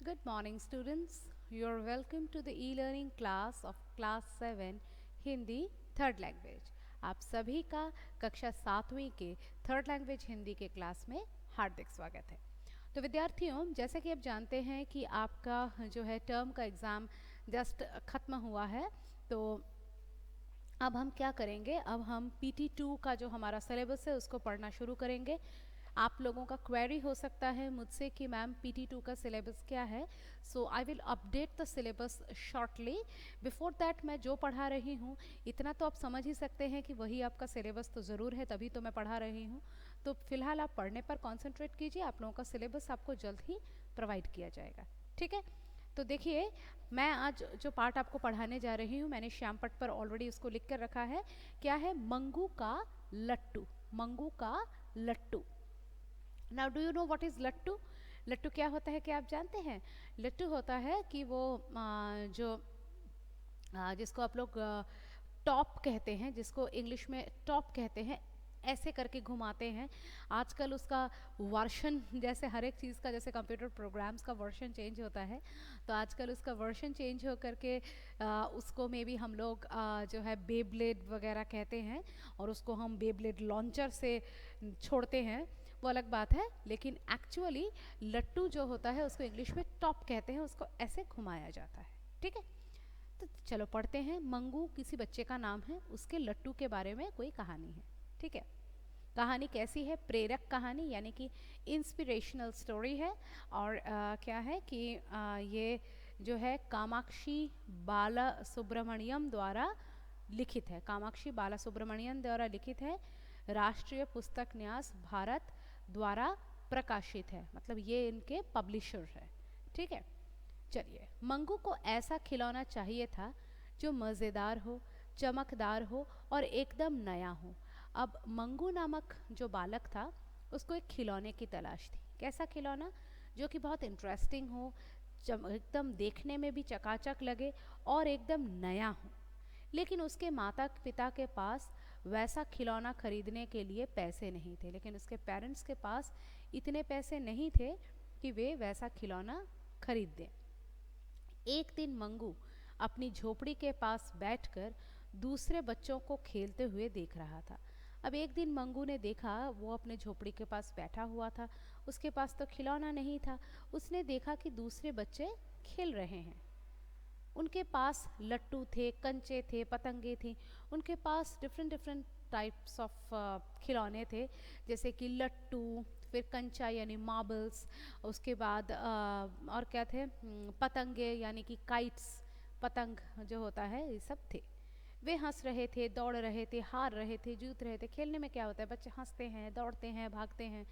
Good morning, students. You are welcome to the e-learning class of class 7 Hindi third language. आप सभी का कक्षा 7वीं के थर्ड लैंग्वेज हिंदी के क्लास में हार्दिक स्वागत है। तो विद्यार्थियों, जैसे कि आप जानते हैं कि आपका जो है टर्म का एग्ज़ाम जस्ट ख़त्म हुआ है, तो अब हम क्या करेंगे, अब हम PT2 का जो हमारा सिलेबस है उसको पढ़ना शुरू करेंगे। आप लोगों का क्वेरी हो सकता है मुझसे कि मैम PT2 का सिलेबस क्या है। So I will update the syllabus shortly. Before that मैं जो पढ़ा रही हूँ इतना तो आप समझ ही सकते हैं कि वही आपका सिलेबस तो ज़रूर है, तभी तो मैं पढ़ा रही हूँ। तो फिलहाल आप पढ़ने पर कॉन्सेंट्रेट कीजिए, आप लोगों का सिलेबस आपको जल्द ही प्रोवाइड किया जाएगा। ठीक है, तो देखिए, मैं आज जो पार्ट आपको पढ़ाने जा रही हूँ मैंने श्यामपट पर ऑलरेडी उसको लिख कर रखा है। क्या है? मंगू का लट्टू। मंगू का लट्टू। Now do you know what is लट्टू? लट्टू क्या होता है, क्या आप जानते हैं? लट्टू होता है कि वो जिसको आप लोग टॉप कहते हैं, जिसको इंग्लिश में टॉप कहते हैं, ऐसे करके घुमाते हैं। आजकल उसका वर्शन, जैसे हर एक चीज़ का, जैसे कंप्यूटर प्रोग्राम्स का वर्शन चेंज होता है, तो आजकल उसका वर्शन चेंज हो करके उसको मे बी हम लोग जो है बेब्लेड वगैरह कहते हैं, और उसको हम बेब्लेड लॉन्चर से छोड़ते हैं, वो अलग बात है। लेकिन एक्चुअली लट्टू जो होता है उसको इंग्लिश में टॉप कहते हैं, उसको ऐसे घुमाया जाता है। ठीक है, तो चलो पढ़ते हैं। मंगू किसी बच्चे का नाम है, उसके लट्टू के बारे में कोई कहानी है। ठीक है, कहानी कैसी है? प्रेरक कहानी, यानी कि इंस्पिरेशनल स्टोरी है। और क्या है कि ये जो है कामाक्षी बाला सुब्रमण्यम द्वारा लिखित है। कामाक्षी बाला सुब्रमण्यम द्वारा लिखित है। राष्ट्रीय पुस्तक न्यास भारत द्वारा प्रकाशित है, मतलब ये इनके पब्लिशर है। ठीक है, चलिए। मंगू को ऐसा खिलौना चाहिए था जो मज़ेदार हो, चमकदार हो और एकदम नया हो। अब मंगू नामक जो बालक था उसको एक खिलौने की तलाश थी। कैसा खिलौना? जो कि बहुत इंटरेस्टिंग हो, एकदम देखने में भी चकाचक लगे और एकदम नया हो। लेकिन उसके माता पिता के पास वैसा खिलौना खरीदने के लिए पैसे नहीं थे। लेकिन उसके पेरेंट्स के पास इतने पैसे नहीं थे कि वे वैसा खिलौना खरीद दें। एक दिन मंगू अपनी झोपड़ी के पास बैठकर दूसरे बच्चों को खेलते हुए देख रहा था। अब एक दिन मंगू ने देखा, वो अपने झोपड़ी के पास बैठा हुआ था, उसके पास तो खिलौना नहीं था। उसने देखा कि दूसरे बच्चे खेल रहे हैं। उनके पास लट्टू थे, कंचे थे, पतंगे थी। उनके पास डिफरेंट डिफरेंट टाइप्स ऑफ खिलौने थे, जैसे कि लट्टू, फिर कंचा यानी मार्बल्स, उसके बाद और क्या थे, पतंगे यानी कि काइट्स, पतंग जो होता है, ये सब थे। वे हंस रहे थे, दौड़ रहे थे, हार रहे थे, जीत रहे थे। खेलने में क्या होता है, बच्चे हंसते हैं, दौड़ते हैं, भागते हैं,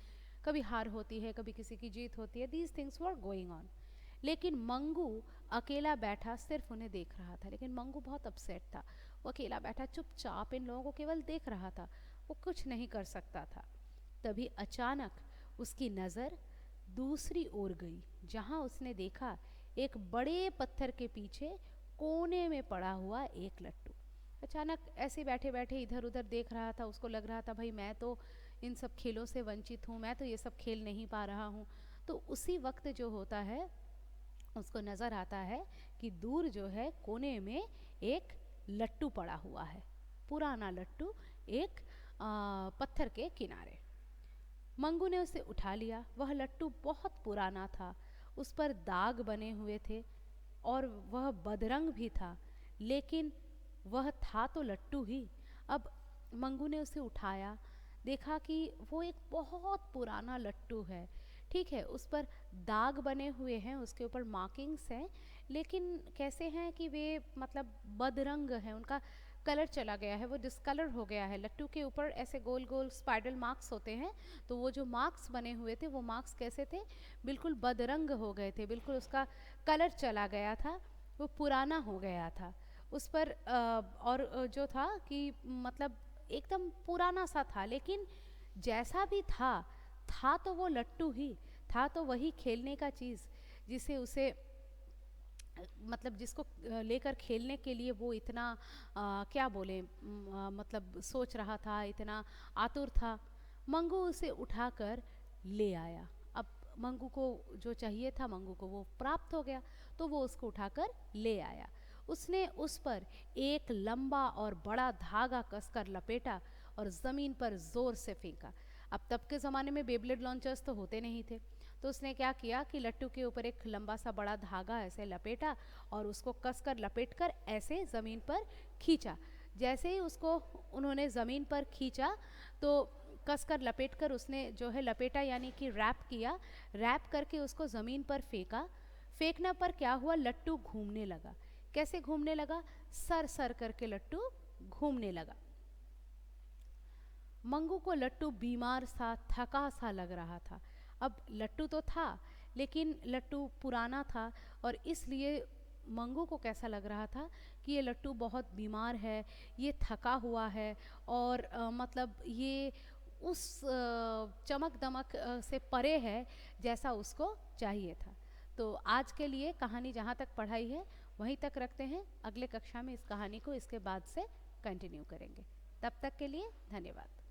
कभी हार होती है, कभी किसी की जीत होती है। These things were going on. लेकिन मंगू अकेला बैठा सिर्फ उन्हें देख रहा था। लेकिन मंगू बहुत अपसेट था। वो अकेला बैठा चुपचाप इन लोगों को केवल देख रहा था, वो कुछ नहीं कर सकता था। तभी अचानक उसकी नज़र दूसरी ओर गई, जहाँ उसने देखा एक बड़े पत्थर के पीछे कोने में पड़ा हुआ एक लट्टू। अचानक ऐसे बैठे बैठे इधर उधर देख रहा था, उसको लग रहा था भाई मैं तो इन सब खेलों से वंचित हूँ, मैं तो ये सब खेल नहीं पा रहा हूँ। तो उसी वक्त जो होता है, उसको नज़र आता है कि दूर जो है कोने में एक लट्टू पड़ा हुआ है, पुराना लट्टू, एक पत्थर के किनारे। मंगू ने उसे उठा लिया। वह लट्टू बहुत पुराना था, उस पर दाग बने हुए थे और वह बदरंग भी था, लेकिन वह था तो लट्टू ही। अब मंगू ने उसे उठाया, देखा कि वो एक बहुत पुराना लट्टू है। ठीक है, उस पर दाग बने हुए हैं, उसके ऊपर मार्किंग्स हैं, लेकिन कैसे हैं कि वे मतलब बदरंग हैं, उनका कलर चला गया है, वो डिस्कलर हो गया है। लट्टू के ऊपर ऐसे गोल गोल स्पाइरल मार्क्स होते हैं, तो वो जो मार्क्स बने हुए थे वो मार्क्स कैसे थे, बिल्कुल बदरंग हो गए थे, बिल्कुल उसका कलर चला गया था, वो पुराना हो गया था। उस पर और जो था कि मतलब एकदम पुराना सा था, लेकिन जैसा भी था तो वो लट्टू ही था, तो वही खेलने का चीज़ जिसे उसे मतलब जिसको लेकर खेलने के लिए वो इतना क्या बोले, मतलब सोच रहा था, इतना आतुर था। मंगू उसे उठाकर ले आया। अब मंगू को जो चाहिए था, मंगू को वो प्राप्त हो गया, तो वो उसको उठाकर ले आया। उसने उस पर एक लंबा और बड़ा धागा कसकर लपेटा और ज़मीन पर ज़ोर से फेंका। अब तब के ज़माने में बेब्लेड लॉन्चर्स तो होते नहीं थे, तो उसने क्या किया कि लट्टू के ऊपर एक लंबा सा बड़ा धागा ऐसे लपेटा और उसको कसकर लपेटकर ऐसे ज़मीन पर खींचा। जैसे ही उसको उन्होंने ज़मीन पर खींचा तो कसकर लपेट कर उसने जो है लपेटा यानी कि रैप किया, रैप करके उसको ज़मीन पर फेंका। फेंकने पर क्या हुआ, लट्टू घूमने लगा। कैसे घूमने लगा, सर सर करके लट्टू घूमने लगा। मंगू को लट्टू बीमार सा थका सा लग रहा था। अब लट्टू तो था लेकिन लट्टू पुराना था और इसलिए मंगू को कैसा लग रहा था कि ये लट्टू बहुत बीमार है, ये थका हुआ है और मतलब ये उस चमक दमक से परे है जैसा उसको चाहिए था। तो आज के लिए कहानी जहाँ तक पढ़ाई है वहीं तक रखते हैं। अगले कक्षा में इस कहानी को इसके बाद से कंटिन्यू करेंगे। तब तक के लिए धन्यवाद।